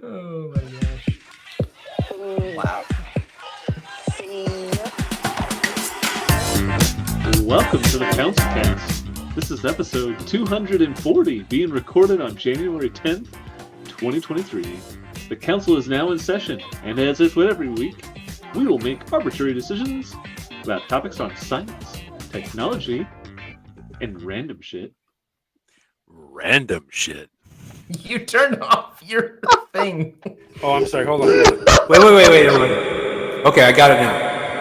Oh my gosh. Wow. Welcome to the CouncilCast. This is episode 240, being recorded on January 10th, 2023. The council is now in session, and as if with every week, we will make arbitrary decisions about topics on science, technology, and random shit. Random shit. You turned off your thing. Oh, I'm sorry. Hold on. Wait. Okay, I got it now.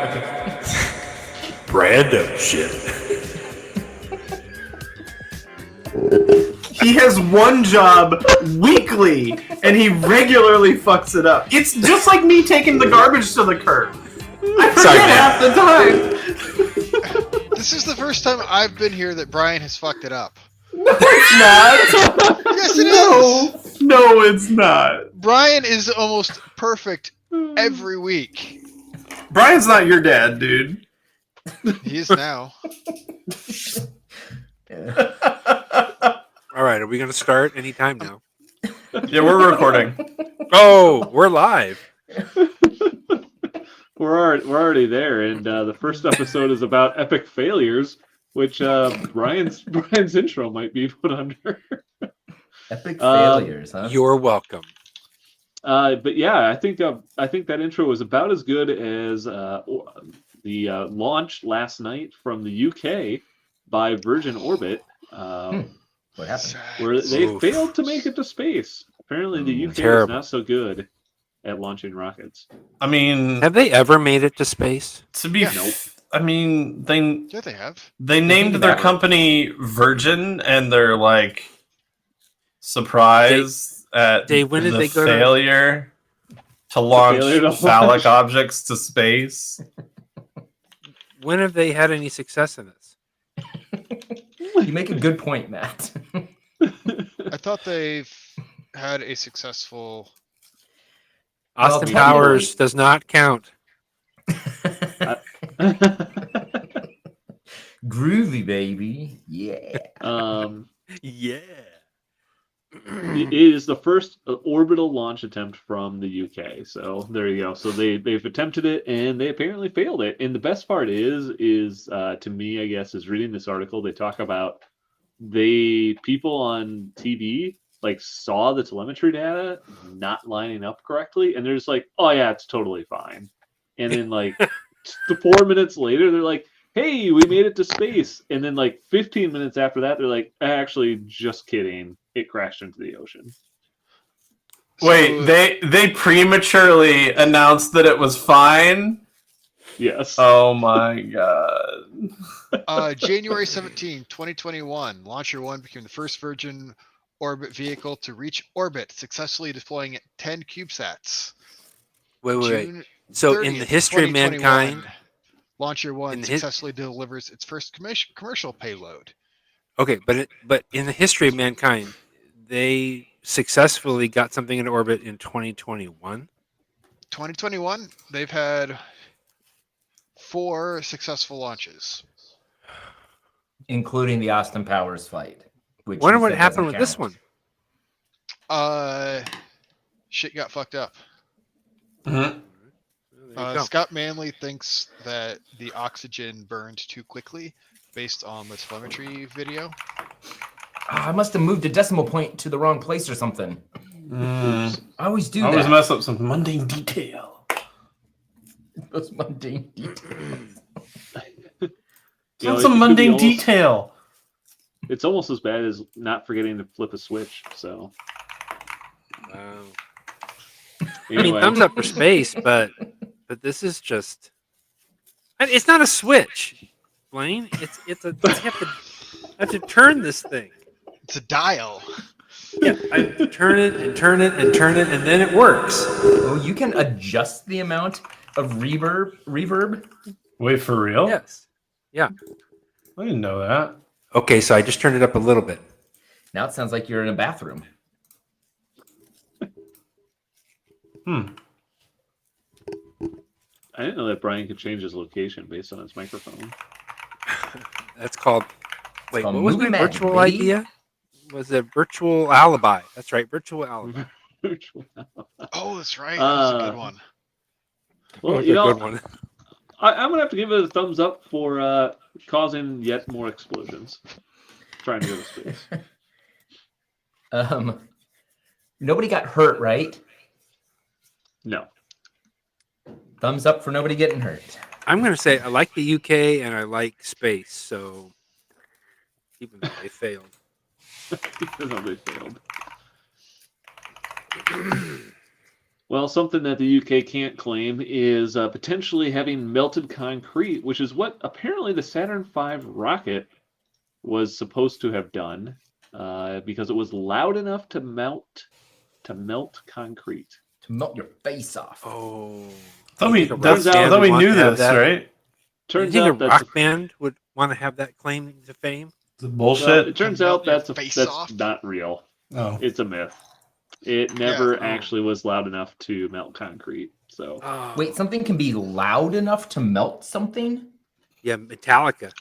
Okay. Random shit. He has one job weekly, and he regularly fucks it up. It's just like me taking the garbage to the curb. I forget half the time. This is the first time I've been here that Brian has fucked it up. No, it's not. Yes, it is. No, it's not. Brian is almost perfect every week. Brian's not your dad, dude. He is now. All right, are we going to start anytime now? Yeah, we're recording. Oh, we're live. We're already there, and the first episode is about epic failures, which Brian's intro might be put under. Epic failures, huh? You're welcome. But yeah, I think that intro was about as good as the launch last night from the UK by Virgin Orbit, What happened? where they failed to make it to space. Apparently, the UK is not so good at launching rockets. I mean, Have they ever made it to space? to be, I mean, Yeah, they have. they named their company Virgin, and they're like surprised at when did the they go failure to launch failure to phallic launch. objects to space. When have they had any success in this? You make a good point, Matt. I thought they've had a successful. Austin Well, Powers does not count. Groovy, baby. Yeah. Yeah. It is the first orbital launch attempt from the UK. So there you go. So they've attempted it and they apparently failed it. And the best part is to me, I guess, is reading this article. They talk about people on TV like saw the telemetry data not lining up correctly, and they're just like, "Oh yeah, it's totally fine." And then like 4 minutes later, they're like, "Hey, we made it to space." And then like 15 minutes after that, they're like, "Actually, just kidding. It crashed into the ocean." Wait, they prematurely announced that it was fine? Yes. Oh my god. January 17, 2021, Launcher 1 became the first Virgin Orbit vehicle to reach orbit, successfully deploying 10 CubeSats. Wait. June So in the 30th, history of 2021, mankind, Launcher 1 in the successfully delivers its first commercial payload. okay, but in the history of mankind, they successfully got something into orbit in 2021. 2021, they've had 4 successful launches. Including the Austin Powers fight. Which Wonder you what said happened doesn't with this count. one. Shit got fucked up. Mhm. There you go. Scott Manley thinks that the oxygen burned too quickly based on the telemetry video. I must have moved a decimal point to the wrong place or something. I always do I always that. mess up some mundane detail. Those mundane details. You know, That's it a could be mundane almost- detail. It's almost as bad as not forgetting to flip a switch. So Wow. anyway, I mean, thumbs up for space, but this is just. It's not a switch, Blaine. It's a. I have to turn this thing. It's a dial. Yeah, I have to turn it and turn it and turn it, and then it works. Oh, you can adjust the amount of reverb. Wait, for real? Yes. Yeah. I didn't know that. Okay, so I just turned it up a little bit. Now it sounds like you're in a bathroom. I didn't know that Brian could change his location based on his microphone. That's called Wait, called what was my Movie Magic, virtual baby. idea? Was it virtual alibi? That's right, virtual alibi. Oh, that's right. That was a good one. Well, That's you a know, good one. I'm gonna have to give it a thumbs up for causing yet more explosions. Trying to go to space. Nobody got hurt, right? No. Thumbs up for nobody getting hurt. I'm going to say I like the UK and I like space, so even though they failed. Even though they failed. Well, something that the UK can't claim is potentially having melted concrete, which is what apparently the Saturn V rocket was supposed to have done, because it was loud enough to melt concrete. To melt your face off. Oh. I You think a rock I band thought would we want knew to have this, that? right? You Turns think a out that's rock band would want to have that claim to fame? It's well, bullshit. it turns Melt out your that's face that's off? not real. Oh. It's a myth. It never Oh. actually was loud enough to melt concrete. So Oh. Wait, something can be loud enough to melt something? Yeah, Metallica.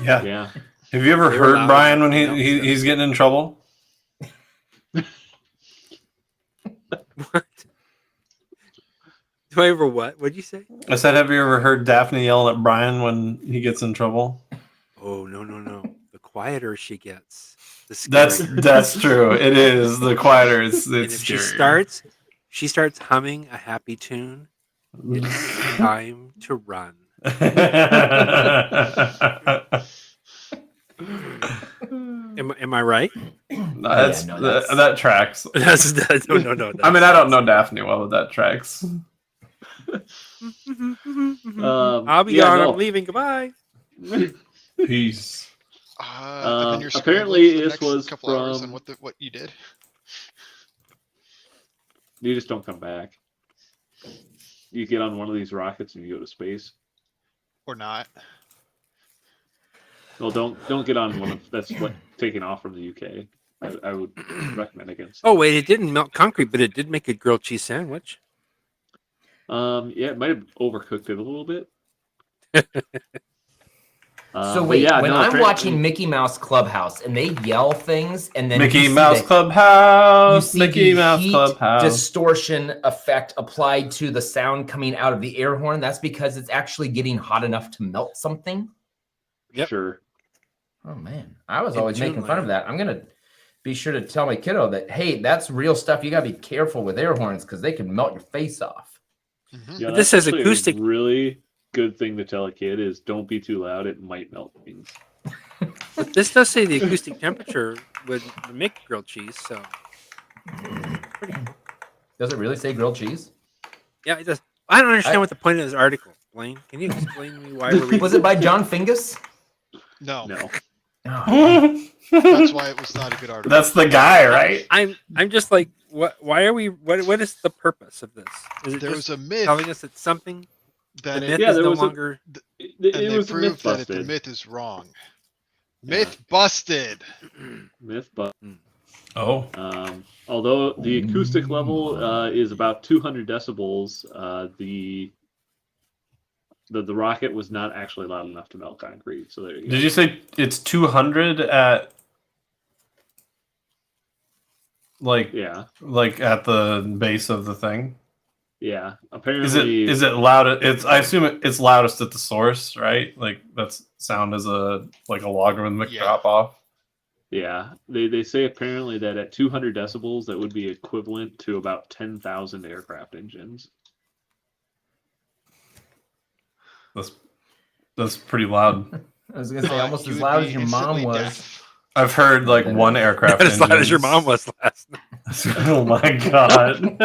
Yeah. yeah. Have you ever They were heard loud Brian when enough to melt stuff. he's getting in trouble? What? Do I ever what? What'd you say? I said, have you ever heard Daphne yelling at Brian when he gets in trouble? Oh, no. The quieter she gets, the That's scarier. that's true. It is. The quieter it's And if scarier. she starts humming a happy tune, it's time to run. Am I right? That's, no, that's- that tracks. No. I mean, I don't know Daphne well, but that tracks. I'll be gone. I'm leaving. Goodbye. Peace. And then you're scrambling apparently for the this next was couple hours on from- what you did. You just don't come back. You get on one of these rockets and you go to space. Or not. Well, don't get on one of that's like taking off from the UK. I would recommend against. Oh wait, it didn't melt concrete, but it did make a grilled cheese sandwich. Yeah, it might have overcooked it a little bit. So but wait, yeah, when no, I'm apparently- watching Mickey Mouse Clubhouse and they yell things and then Mickey you see Mouse the- Clubhouse. you see Mickey the Mouse heat Clubhouse. distortion effect applied to the sound coming out of the air horn, that's because it's actually getting hot enough to melt something. Yep. Sure. Oh man, I was In always making fun of Toonland. that. I'm gonna be sure to tell my kiddo that hey, that's real stuff. You gotta be careful with air horns because they can melt your face off. Mhm. Yeah, But this that's says actually acoustic- A really good thing to tell a kid is don't be too loud. It might melt things. But this does say the acoustic temperature would make grilled cheese. So Does it really say grilled cheese? yeah, it does. I don't understand I- what the point of this article. Blaine, can you explain to me why we're reading? Was it by John Fingus? No. No. Oh, That's why it was not a good article. That's the guy, right? I'm just like, what? Why are we? What is the purpose of this? Is it There just was a myth telling us that something the that myth it, Yeah, is there no was a- longer? It and they was a myth proved that the busted. myth is wrong. Myth busted. Myth busted. Oh. Although the acoustic level is about 200 decibels, the rocket was not actually loud enough to melt concrete. So there you go. Did you say it's 200 at Yeah, like at the base of the thing? yeah. Is Apparently, it loud? It's I assume it's loudest at the source, right? Like that's sound as a logarithmic Yeah. drop off. yeah. They say apparently that at 200 decibels, that would be equivalent to about 10,000 aircraft engines. That's pretty loud. I was gonna say almost You as would loud be as your mom instantly was. deaf. I've heard like one aircraft. Not as loud as your engines- mom was last night. Oh my god.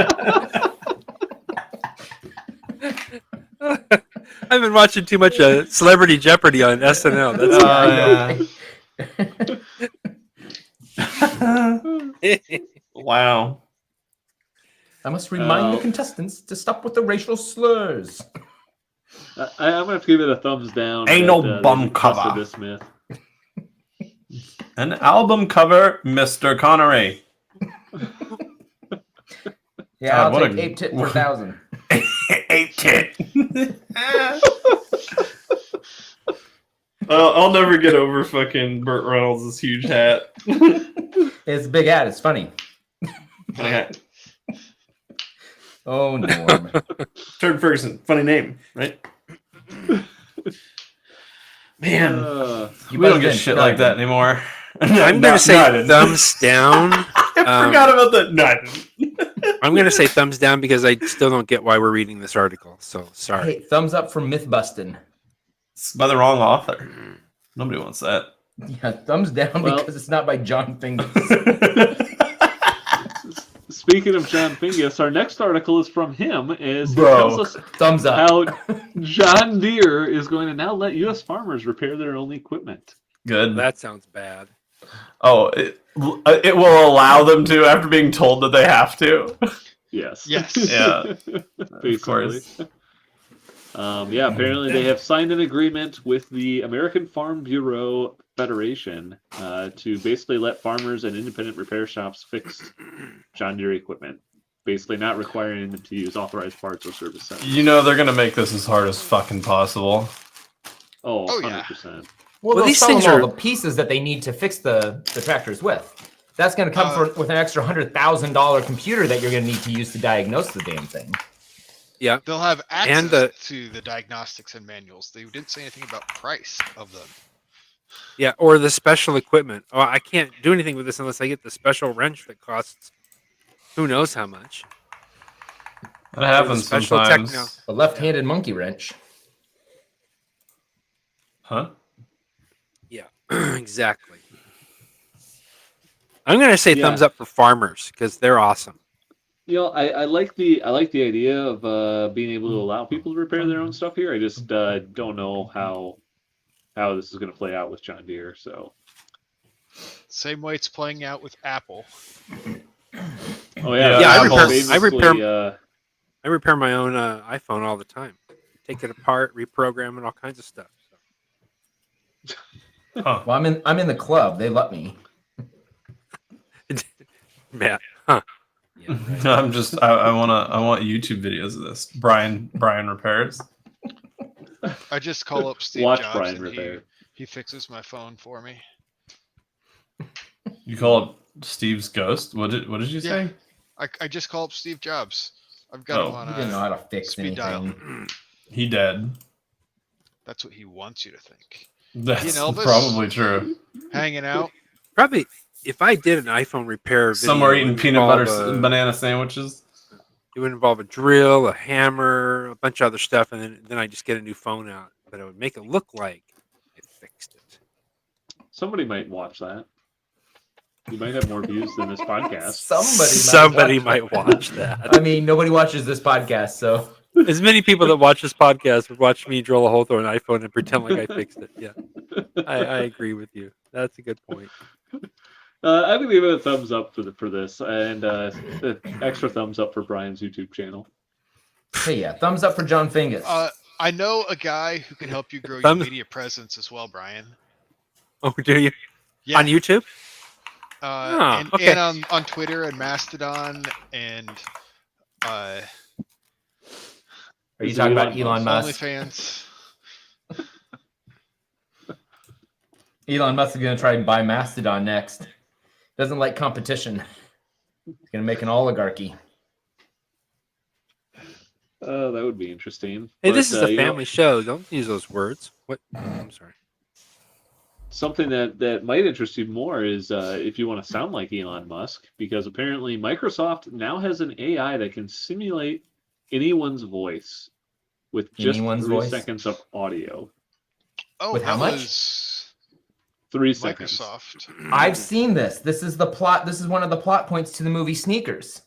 I've been watching too much Celebrity Jeopardy on SNL. That's Wow. I must remind the Oh. contestants to stop with the racial slurs. I'm gonna have to give it a thumbs down. Ain't that, no they bum busted cover. This myth. An album cover, Mr. Connery. Yeah, God, I'll what take a- 8 tit for 1,000. 8 tit. I'll never get over fucking Burt Reynolds' huge hat. It's a big hat. It's funny. Okay. Oh, Norm. Turd Ferguson, funny name, right? Man, You we don't buzzed get in. shit No, like I that didn't. anymore. I'm going to say thumbs down. I forgot about that. No, I didn't. I'm going to say thumbs down because I still don't get why we're reading this article. So sorry. Hey, thumbs up for myth busting. It's by the wrong author. Nobody wants that. Yeah, thumbs down Well- because it's not by John Fingus. Speaking of John Fingus, our next article is from him as he Bro. tells us Thumbs up. how John Deere is going to now let U.S. farmers repair their own equipment. Good. That sounds bad. Oh, it will allow them to after being told that they have to. Yes. Yes. Yeah, Basically. of course. Yeah, apparently they have signed an agreement with the American Farm Bureau Federation to basically let farmers and independent repair shops fix John Deere equipment. Basically not requiring them to use authorized parts or service centers. You know they're gonna make this as hard as fucking possible. Oh, Oh, yeah. 100%. Well, Well, they'll these sell things them all are- the pieces that they need to fix the tractors with. That's going to come with an extra $100,000 computer that you're going to need to use to diagnose the damn thing. Yeah. They'll have access the- to the diagnostics and manuals. They didn't say anything about price of them. Yeah. Or the special equipment. Oh, I can't do anything with this unless I get the special wrench that costs who knows how much. That happens special sometimes. techno- A left-handed monkey wrench. Huh? Yeah. Exactly. I'm going to say Yeah. thumbs up for farmers because they're awesome. You know, I like the idea of being able to allow people to repair their own stuff here. I just don't know how this is going to play out with John Deere. So, Same way it's playing out with Apple. oh yeah, Yeah, I Apple repair- I basically, repair- I repair my own iPhone all the time. Take it apart, reprogram it, all kinds of stuff. Huh. Well, I'm in the club. They let me. Matt. Huh. Yeah, right. I'm just I want YouTube videos of this. Brian repairs. I just call up Steve watch Jobs Brian and repair. he fixes my phone for me. You call it Steve's ghost? What did you say? I just call up Steve Jobs. I've got him Oh. on He didn't know how to fix speed anything. dial. He dead. That's what he wants you to think. That's Elvis? probably true. Hanging out. Probably, if I did an iPhone repair video, Somewhere it eating would peanut butter involve banana sandwiches. It would involve a drill, a hammer, a bunch of other stuff, and then I just get a new phone out. But it would make it look like I fixed it. Somebody might watch that. You might have more views than this podcast. Somebody might watch that. I mean, nobody watches this podcast, so As many people that watch this podcast would watch me drill a hole through an iPhone and pretend like I fixed it. Yeah, I agree with you. That's a good point. I'm gonna give it a thumbs up for this, and an extra thumbs up for Brian's YouTube channel. hey, yeah, thumbs up for John Fingus. I know a guy who can help you grow your Thumbs- media presence as well, Brian. Oh, do you? Yeah. On YouTube? Okay. And on Twitter and Mastodon and Are you Is it talking about Elon Elon Musk? OnlyFans. Elon Musk is going to try and buy Mastodon next. Doesn't like competition. He's going to make an oligarchy. That would be interesting. Hey, But, this is a you know, family show. Don't use those words. What? I'm sorry. something that might interest you more is if you want to sound like Elon Musk, because apparently Microsoft now has an AI that can simulate anyone's voice with just Anyone's 3 voice? seconds of audio. Oh, With how that much? was 3 seconds. Microsoft. I've seen this. This is the plot. This is one of the plot points to the movie Sneakers.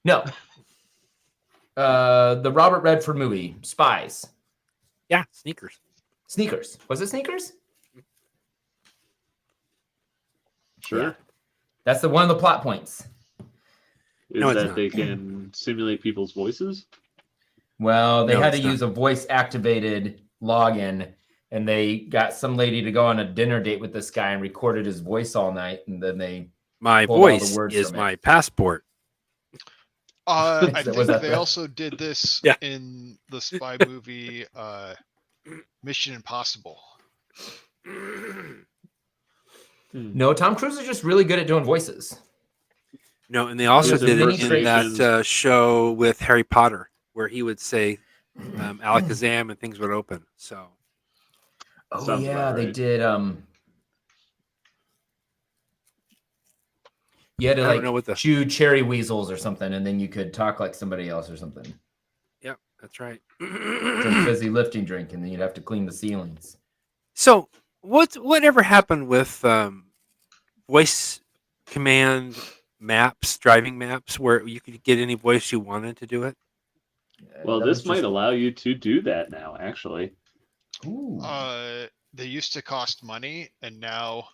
No. The Robert Redford movie, Spies. Yeah, sneakers. Sneakers. Was it Sneakers? Sure. Yeah. That's one of the plot points. Is No, it's that not. they can simulate people's voices? Well, they No, had to it's not. use a voice activated login, and they got some lady to go on a dinner date with this guy and recorded his voice all night, and then they My Pulled all the voice words is from it. my passport. I Was think that they the- also did this Yeah. in the spy movie Mission Impossible. No, Tom Cruise is just really good at doing voices. No, and they also Yes, did it in impersonations. that show with Harry Potter, where he would say Alakazam and things would open. So Oh Sounds yeah, about they right. did. You had to I don't know like what the. chew cherry weasels or something, and then you could talk like somebody else or something. Yep, that's right. Drink fizzy lifting drink, and then you'd have to clean the ceilings. So whatever happened with voice command maps, driving maps, where you could get any voice you wanted to do it? Well, That was this might just- allow you to do that now, actually. Ooh. They used to cost money, and now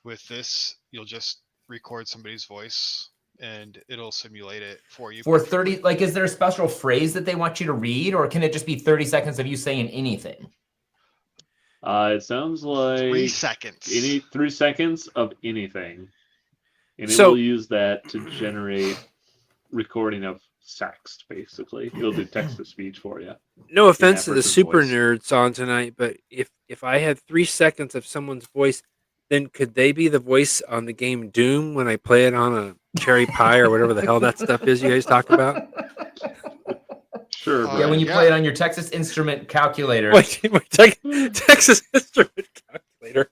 with this, you'll just record somebody's voice and it'll simulate it for you. For perfectly. 30, like, is there a special phrase that they want you to read, or can it just be 30 seconds of you saying anything? It sounds like 3 seconds. 3 seconds of anything, and it So- will use that to generate recording of text. Basically, it'll do text to speech for you. No offense to the person's super voice. nerds on tonight, but if I had 3 seconds of someone's voice, then could they be the voice on the game Doom when I play it on a cherry pie or whatever the hell that stuff is you guys talk about? Sure, Yeah, Yeah, Brian. when you Yeah. play it on your Texas Instrument calculator. Wait, Texas Instrument calculator.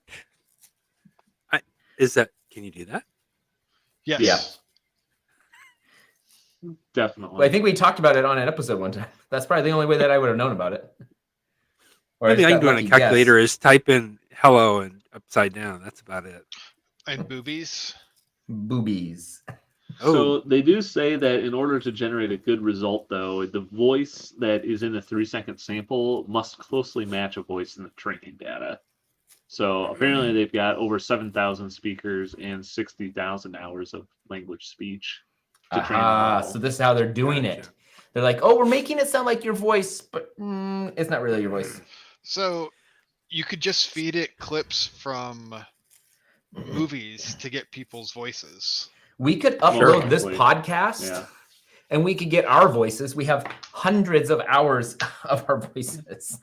Can you do that? Yes. Yeah. Definitely. I think we talked about it on an episode one time. That's probably the only way that I would have known about it. Or The only thing I can just do got on a lucky calculator guess. is type in hello and upside down. That's about it. And boobies. Boobies. So they do say that in order to generate a good result, though, the voice that is in a 3-second sample must closely match a voice in the training data. So apparently they've got over 7,000 speakers and 60,000 hours of language speech to train the Aha, model. so this is how they're doing it. Gotcha. They're like, oh, we're making it sound like your voice, but it's not really your voice. So you could just feed it clips from movies to get people's voices. We could Most upload this likely. podcast Yeah. and we could get our voices. We have hundreds of hours of our voices.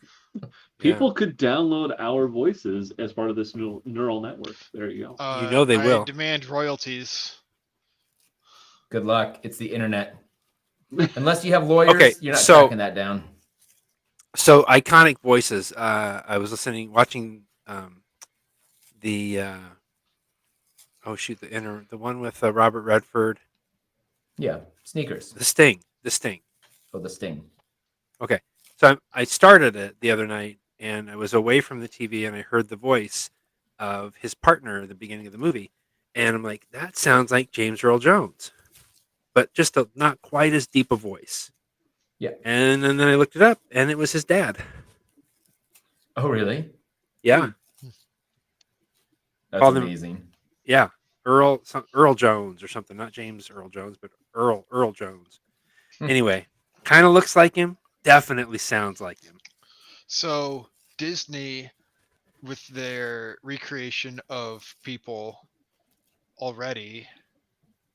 People could download our voices as part of this neural network. There you go. You know they I will. demand royalties. Good luck. It's the internet. Unless you have lawyers, Okay, you're not so- tracking that down. So iconic voices. I was watching the the one with Robert Redford, Yeah, sneakers. the Sting. Oh, the Sting. Okay, so I started it the other night, and I was away from the TV, and I heard the voice of his partner at the beginning of the movie, and I'm like, that sounds like James Earl Jones, but just not quite as deep a voice. Yeah. And then I looked it up, and it was his dad. Oh, really? Yeah, That's Call them- amazing. yeah, Earl Jones or something, not James Earl Jones, but Earl Jones. Hmm. Anyway, kind of looks like him. Definitely sounds like him. So Disney, with their recreation of people already,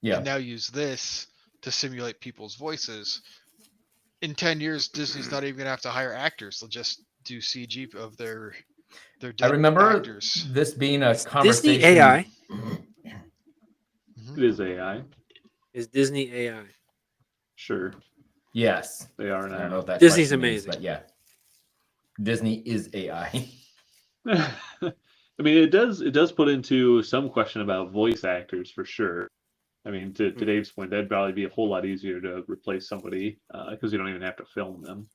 Yeah. can now use this to simulate people's voices. In 10 years, Disney's not even gonna have to hire actors. They'll just do CG of their I dead remember actors. this being a Disney conversation. AI It is AI. is Disney AI. Sure. Yes. They are I don't know now. what that Disney's question means, amazing. but yeah. Disney is AI. I mean, it does put into some question about voice actors for sure. I mean, to Dave's point, that'd probably be a whole lot easier to replace somebody because you don't even have to film them.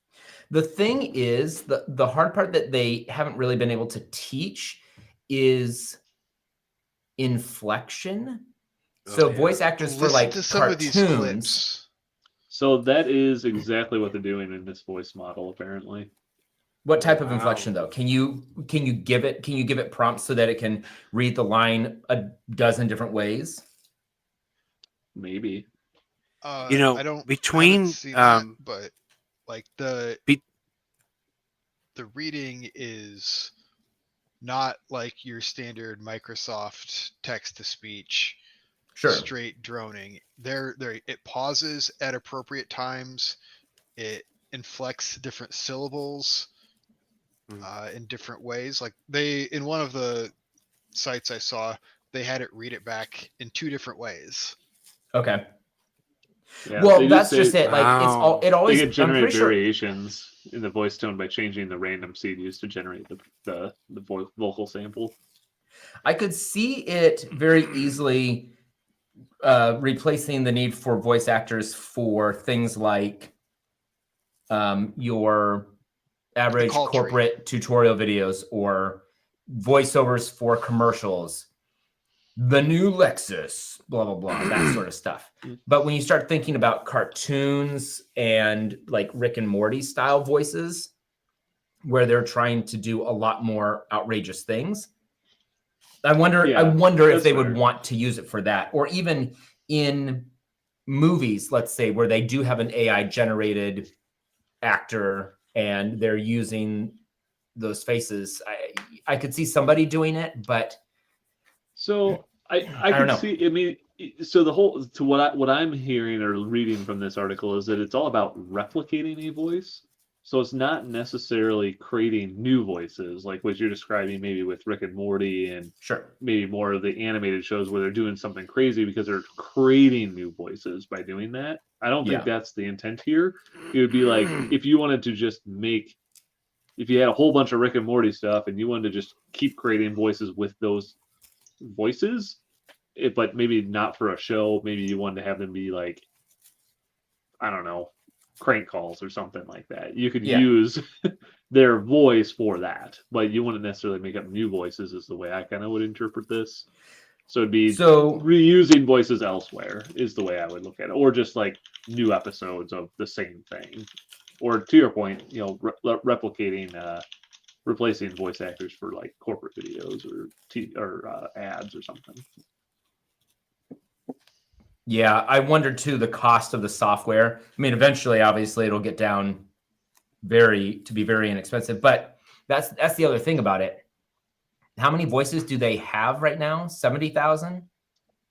The thing is, the hard part that they haven't really been able to teach is inflection. So Oh, yeah. voice actors for Listen like to some of these cartoons. clips. So that is exactly what they're doing in this voice model, apparently. What type of Wow. inflection though? Can you give it prompts so that it can read the line a dozen different ways? Maybe. You know, I don't between, haven't seen that, but like Be- the reading is not like your standard Microsoft text to speech Sure. straight droning. It pauses at appropriate times. It inflects different syllables. in different ways. Like in one of the sites I saw, they had it read it back in 2 different ways. Okay. Yeah, Well, they do that's say just it. Like it's all. It they always. can I'm generate pretty sure. variations in the voice tone by changing the random seed used to generate the vocal sample. I could see it very easily replacing the need for voice actors for things like your average call tree. corporate tutorial videos or voiceovers for commercials. The new Lexus, blah, blah, blah, that sort of stuff. But when you start thinking about cartoons and like Rick and Morty style voices, where they're trying to do a lot more outrageous things, I wonder if that's they would fair. want to use it for that, or even in movies, let's say, where they do have an AI generated actor and they're using those faces. I could see somebody doing it, but So I don't can know. see. I mean, so the whole to what I'm hearing or reading from this article is that it's all about replicating a voice. So it's not necessarily creating new voices like what you're describing, maybe with Rick and Morty and sure, maybe more of the animated shows where they're doing something crazy because they're creating new voices by doing that. I don't think that's the intent here. It would be like if you wanted to just if you had a whole bunch of Rick and Morty stuff and you wanted to just keep creating voices with those voices, but maybe not for a show. Maybe you wanted to have them be like, I don't know, crank calls or something like that. You could use their voice for that, but you wouldn't necessarily make up new voices is the way I kind of would interpret this. So it'd be reusing voices elsewhere is the way I would look at it, or just like new episodes of the same thing, or to your point, replicating, replacing voice actors for like corporate videos or ads or something. Yeah, I wondered too the cost of the software. I mean, eventually, obviously, it'll get down to be very inexpensive. But that's the other thing about it. How many voices do they have right now? 70,000?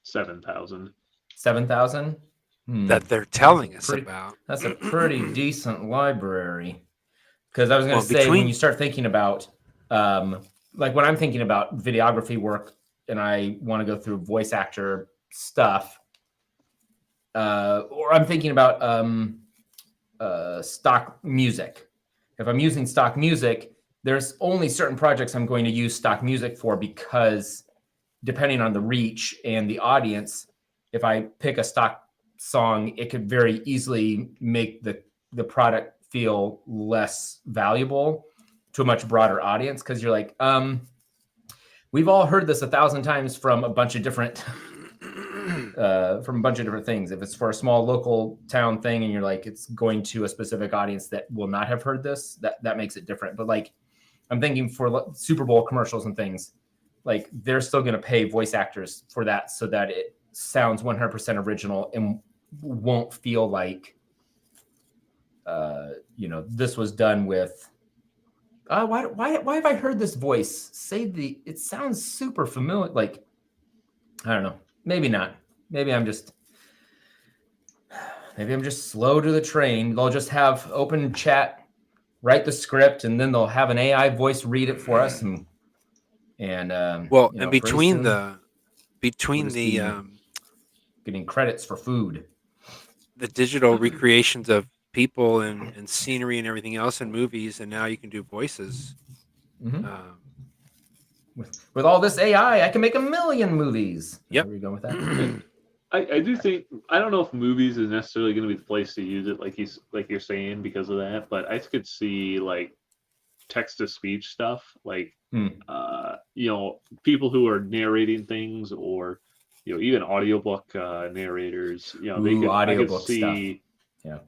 7,000. 7,000? That they're telling us about. That's a pretty decent library. Because I was going to say, between- when you start thinking about, like when I'm thinking about videography work and I want to go through voice actor stuff, or I'm thinking about stock music. If I'm using stock music, there's only certain projects I'm going to use stock music for because depending on the reach and the audience, if I pick a stock song, it could very easily make the product feel less valuable to a much broader audience because you're like, we've all heard this 1,000 times from a bunch of different things. If it's for a small local town thing and you're like, it's going to a specific audience that will not have heard this, that makes it different. But like, I'm thinking for Super Bowl commercials and things, like they're still going to pay voice actors for that so that it sounds 100% original and won't feel like, this was done with, why have I heard this voice? It sounds super familiar. Like, I don't know. Maybe not. Maybe I'm just slow to the train. They'll just have open chat, write the script, and then they'll have an AI voice read it for us. And between the getting credits for food, the digital recreations of people and scenery and everything else in movies, and now you can do voices. Mm-hmm. With all this AI, I can make 1 million movies. Yep. Where are you going with that? I do think I don't know if movies is necessarily going to be the place to use it, like you're saying, because of that. But I could see like text to speech stuff, like people who are narrating things, or even audiobook narrators. I could see stuff. Yeah,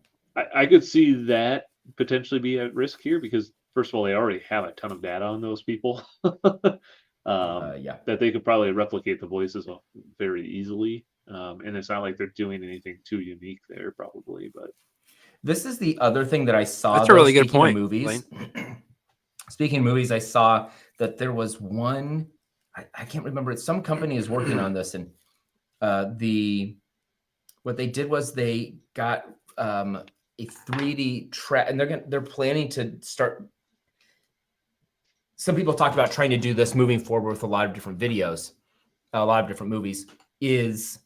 I could see that potentially be at risk here because first of all, they already have a ton of data on those people. That they could probably replicate the voices very easily. And it's not like they're doing anything too unique there, probably. But this is the other thing that I saw. That's a really good point. Movies. Speaking of movies, I saw that there was one. I can't remember. Some company is working on this, and what they did was they got a 3D track, and they're planning to start some people talked about trying to do this moving forward with a lot of different videos, a lot of different movies, is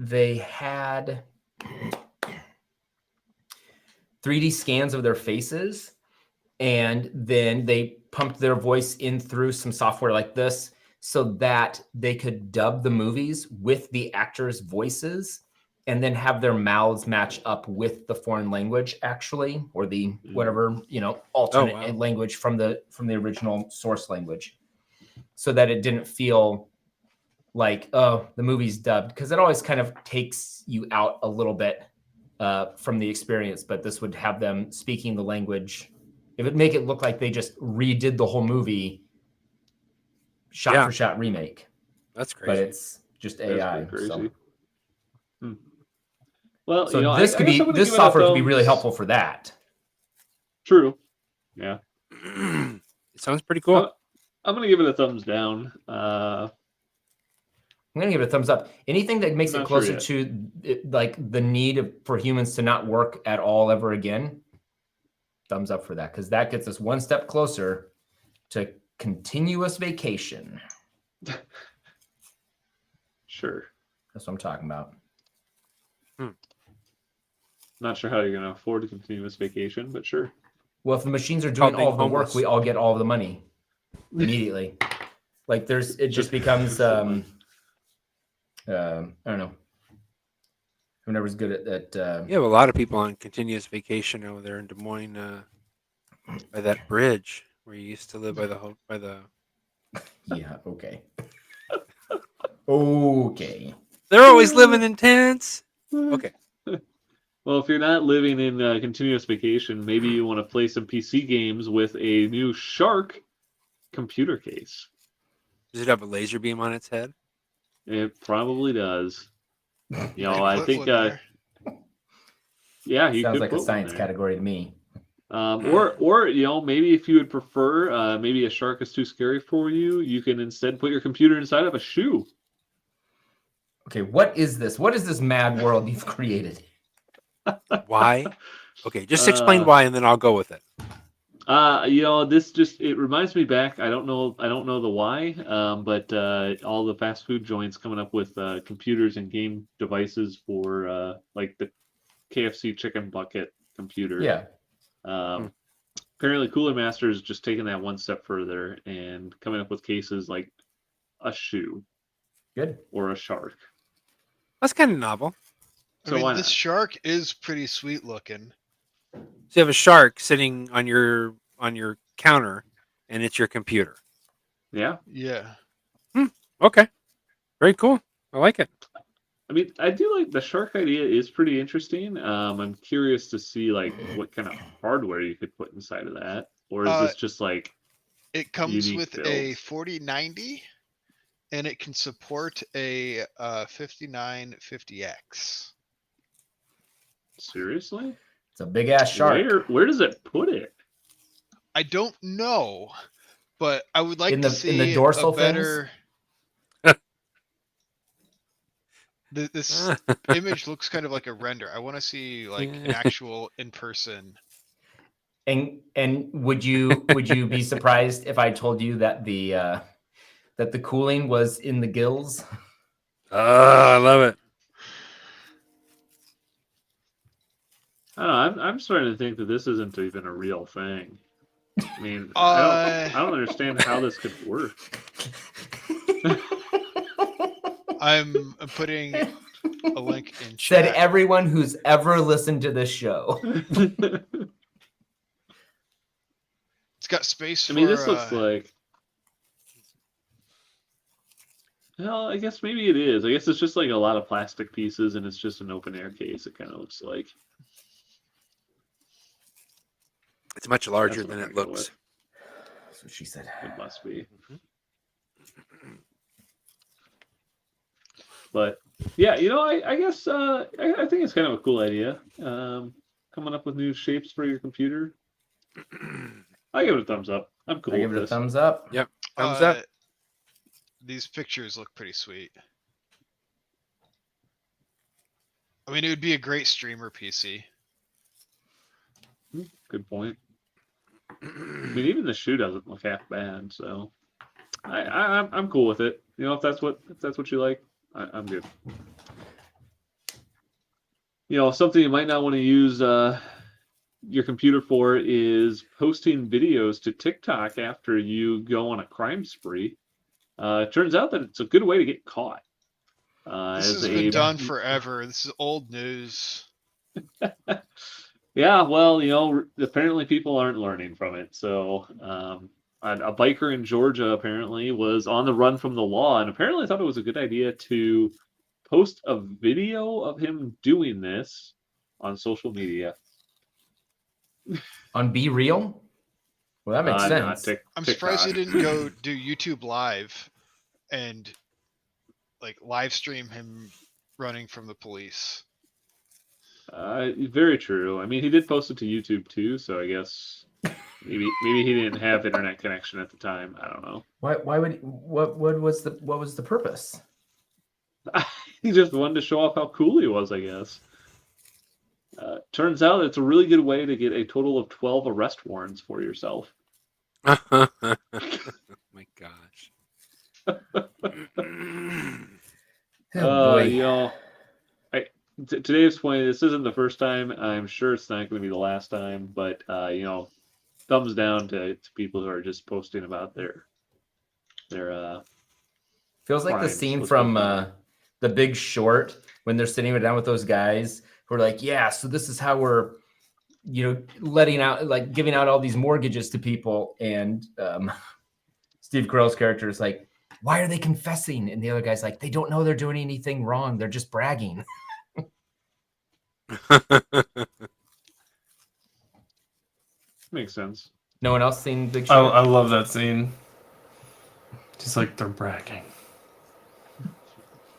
they had 3D scans of their faces, and then they pumped their voice in through some software like this so that they could dub the movies with the actors' voices and then have their mouths match up with the foreign language actually, or the whatever, alternate language from the original source language, so that it didn't feel like, oh, the movie's dubbed, because it always kind of takes you out a little bit from the experience. But this would have them speaking the language. It would make it look like they just redid the whole movie, shot for shot remake. That's crazy. But it's just AI. Crazy. So. Well, so this could be, this software could be really helpful for that. True. Yeah. It sounds pretty cool. I'm gonna give it a thumbs down. I'm gonna give it a thumbs up. Anything that makes it closer to like the need for humans to not work at all ever again, thumbs up for that, because that gets us one step closer to continuous vacation. Sure. That's what I'm talking about. Not sure how you're going to afford a continuous vacation, but sure. Well, if the machines are doing all of the work, we all get all of the money immediately. Like it just becomes, I don't know. I'm never as good at that. You have a lot of people on continuous vacation over there in Des Moines, by that bridge where you used to live by the. Yeah. Okay. Okay. They're always living in tents. Okay. Well, if you're not living in continuous vacation, maybe you want to play some PC games with a new Shark computer case. Does it have a laser beam on its head? It probably does. I think, yeah, he sounds could like a science category to me. Or maybe if you would prefer, maybe a shark is too scary for you, you can instead put your computer inside of a shoe. Okay, what is this? What is this mad world you've created? Why? Okay, just explain why, and then I'll go with it. This it reminds me back. I don't know the why, but all the fast food joints coming up with computers and game devices for like the KFC chicken bucket computer. Yeah. Apparently, Cooler Master is just taking that one step further and coming up with cases like a shoe, good, or a shark. That's kind of novel. So this shark is pretty sweet looking. So you have a shark sitting on your counter, and it's your computer. Yeah. Yeah. Okay. Very cool. I like it. I mean, I do like the shark idea is pretty interesting. I'm curious to see like what kind of hardware you could put inside of that, or is this just like it comes with builds? a 4090, and it can support a 5950X. Seriously? It's a big ass shark. Where does it put it? I don't know, but I would like in the dorsal a better. This image looks kind of like a render. I want to see like an actual in person. And would you be surprised if I told you that the cooling was in the gills? I love it. I don't know, I'm starting to think that this isn't even a real thing. I mean, I don't understand how this could work. I'm putting a link in Said chat. everyone who's ever listened to this show. It's got space for... I mean, this looks like... Well, I guess maybe it is. I guess it's just like a lot of plastic pieces, and it's just an open air case, it kind of looks like. It's much larger than it looks. That's what she said. It must be. But yeah, I guess I think it's kind of a cool idea. Coming up with new shapes for your computer. I give it a thumbs up. I'm cool. I give it a thumbs up. Yep, thumbs up. These pictures look pretty sweet. I mean, it would be a great streamer PC. Good point. I mean, even the shoe doesn't look half bad, so I'm cool with it. You know, if that's what you like, I'm good. You know, something you might not want to use your computer for is posting videos to TikTok after you go on a crime spree. It turns out that it's a good way to get caught. This As has a been done forever. This is old news. Yeah, well, you know, apparently people aren't learning from it. So, a biker in Georgia apparently was on the run from the law, and apparently thought it was a good idea to post a video of him doing this on social media. On Be Real? Well, that makes Not sense. I'm surprised he TikTok. didn't go do YouTube Live and like live stream him running from the police. Very true. I mean, he did post it to YouTube too, so I guess maybe he didn't have internet connection at the time. I don't know. Why would what was the purpose? He just wanted to show off how cool he was, I guess. Turns out it's a really good way to get a total of 12 arrest warrants for yourself. Oh my gosh. Oh boy. You know, today's point, this isn't the first time. I'm sure it's not going to be the last time, but you know, thumbs down to people who are just posting about their Feels like the crimes, scene let's from put it that way. The Big Short when they're sitting down with those guys who are like, yeah, so this is how we're, you know, letting out, like giving out all these mortgages to people. And Steve Carell's character is like, why are they confessing? And the other guy's like, they don't know they're doing anything wrong. They're just bragging. Makes sense. No one else seen Big I Short? love that scene. Just like they're bragging.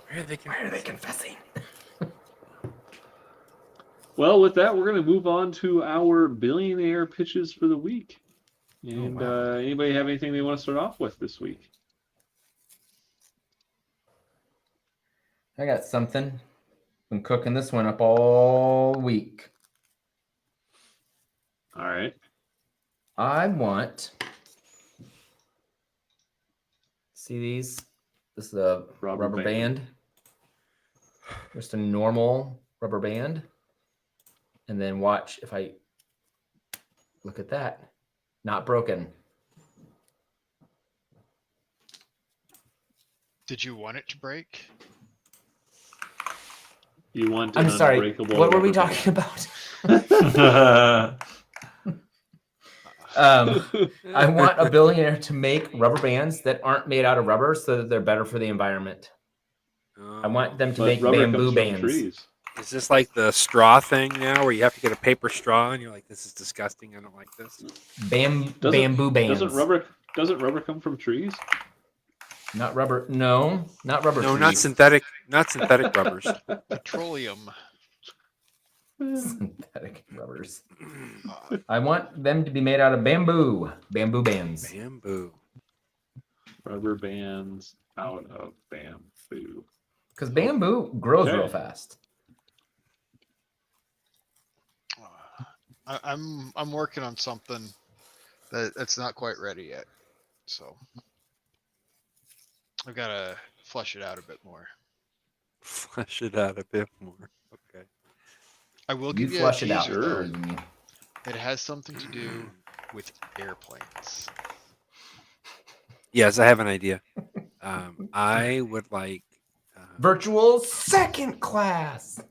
Why are they confessing? Well, with that, we're going to move on to our billionaire pitches for the week. And wow. Anybody have anything they want to start off with this week? I got something. Been cooking this one up all week. All right. I want. See these? This is a Rubber rubber band. band. Just a normal rubber band. And then watch if I look at that. Not broken. Did you want it to break? You want I'm an sorry. unbreakable What were we rubber talking about? band. I want a billionaire to make rubber bands that aren't made out of rubber so that they're better for the environment. I want them to But make rubber bamboo comes from bands. trees. Is this like the straw thing now where you have to get a paper straw and you're like, this is disgusting. I don't like this. Bamboo bands. Doesn't rubber come from trees? Not rubber. No, not rubber. No, not trees. synthetic rubbers. Petroleum. Synthetic rubbers. I want them to be made out of bamboo bands. Bamboo. Rubber bands out of bamboo. Because bamboo grows Okay. real fast. I'm working on something that's not quite ready yet, so I've got to flesh it out a bit more. Flesh it out a bit more. Okay. I will You give you a flush it out. teaser, though. It has something to do with airplanes. Yes, I have an idea. I would like Virtual second class.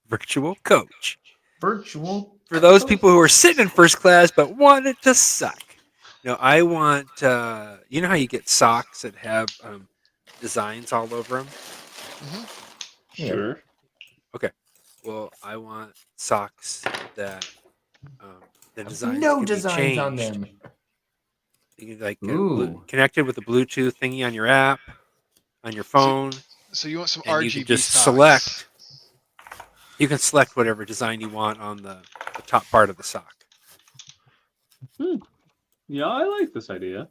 virtual coach Virtual. for those people who are sitting in first class but want it to suck. No, I want. You know how you get socks that have designs all over them? Yeah. Sure. Well, I want socks that the designs No can be designs on changed. them. You can, like Ooh. connected with a Bluetooth thingy on your app, on your phone, So you want some and RGB you can just socks. select. You can select whatever design you want on the top part of the sock. Yeah, I like this idea.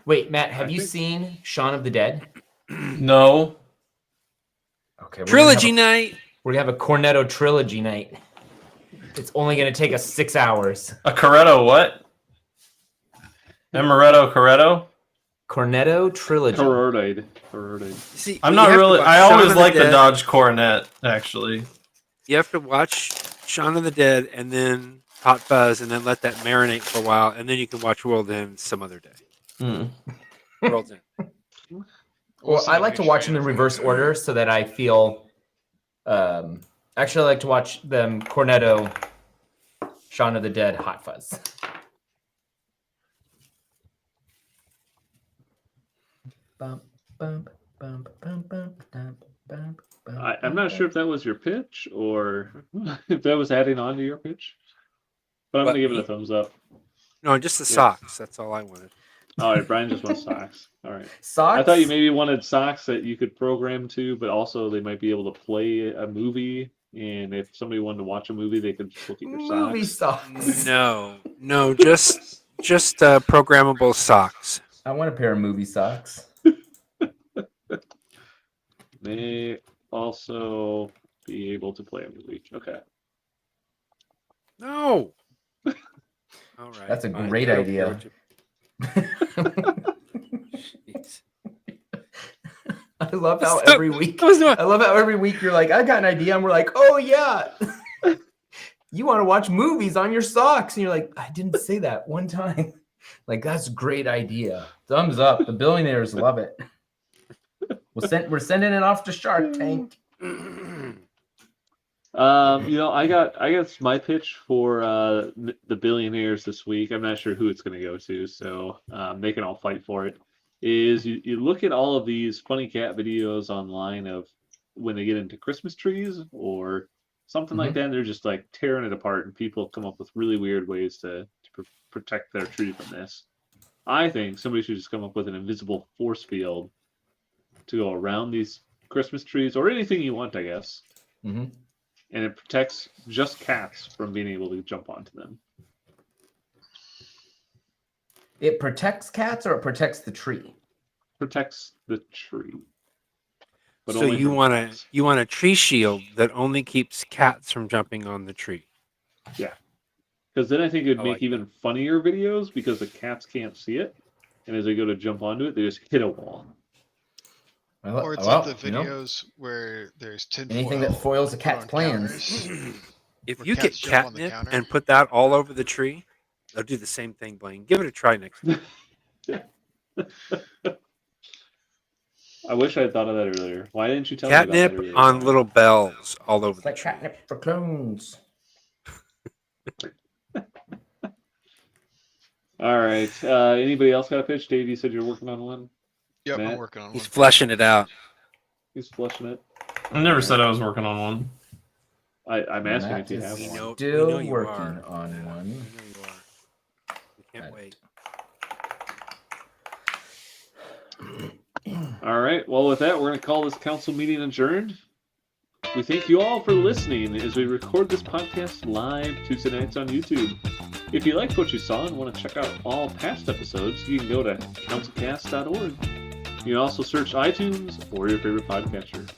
Wait, Matt, have I you think- seen Shaun of the Dead? No. Okay. Trilogy night. We're gonna have a Cornetto trilogy night. It's only going to take us 6 hours. A Corretto what? Amaretto Corretto? Cornetto Trilogy. Corroded. See, I'm you not have to really. watch I Shaun always of the like the Dead. Dodge Coronet, actually. You have to watch Shaun of the Dead and then Hot Fuzz and then let that marinate for a while, and then you can watch World End some other day. Hmm. World's End. Well, Wasn't I a like to huge watch fan them in of reverse World End. order so that I feel. Actually, I like to watch them Cornetto, Shaun of the Dead, Hot Fuzz. Bum, bum, bum, bum, bum, bum, bum, bum, I'm not sure if that was your pitch or if that was adding on to your pitch. But I'm What, going to give it me? a thumbs up. No, just the Yeah. socks. That's all I wanted. All right, Brian just wants socks. All right. Socks. I thought you maybe wanted socks that you could program to, but also they might be able to play a movie. And if somebody wanted to watch a movie, they could just look at your movie socks. socks. No, just programmable socks. I want a pair of movie socks. May also be able to play a movie. Okay. No. All right. That's a fine. great I don't idea. care what Jeez. I love how Stop. every week. I was not- I love how every week you're like, I got an idea, and we're like, oh yeah. You want to watch movies on your socks, and you're like, I didn't say that one time. Like that's a great idea. Thumbs up. The billionaires love it. We're sending it off to Shark Tank. I got my pitch for the billionaires this week. I'm not sure who it's going to go to, so they can all fight for it. Is you look at all of these funny cat videos online of when they get into Christmas trees or something like that, and they're just like tearing it apart, and people come up with really weird ways to protect their tree from this. I think somebody should just come up with an invisible force field to go around these Christmas trees or anything you want, I guess. Mm-hmm. And it protects just cats from being able to jump onto them. It protects cats, or it protects the tree. Protects the tree. But So only you from want cats. a tree shield that only keeps cats from jumping on the tree. Because then I think it would I make like even funnier videos because the cats can't see it. And as they go to jump onto it, they just hit a wall. Or it's like the videos where there's tinfoil. Anything that foils a put cat's on plans. counters. If Where you get cats jump on the catnip counter. and put that all over the tree, they'll do the same thing, Blaine. Give it a try next time. I wish I had thought of that earlier. Why didn't you tell me about that Catnip earlier? on Brian? little bells all over It's the like tree. catnip for clones. All right. Anybody else got a pitch? Dave, you said you're working on one. Yep, Matt? I'm working on He's one. fleshing it out. He's flushing it. I never said I was working on one. I'm asking Matt if you is have We one. know Still you working are. on We know one. you are. We can't wait. All right. Well, with that, we're going to call this council meeting adjourned. We thank you all for listening as we record this podcast live Tuesday nights on YouTube. If you liked what you saw and want to check out all past episodes, you can go to councilcast.org. You can also search iTunes or your favorite podcatcher.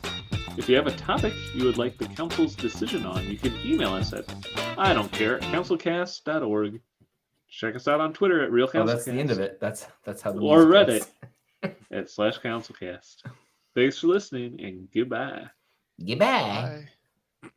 If you have a topic you would like the council's decision on, you can email us at councilcast.org. Check us out on Twitter at Real Oh, Councilcast. that's the end of it. That's how the Or music Reddit goes. at /CouncilCast. Thanks for listening and goodbye. Goodbye. Bye.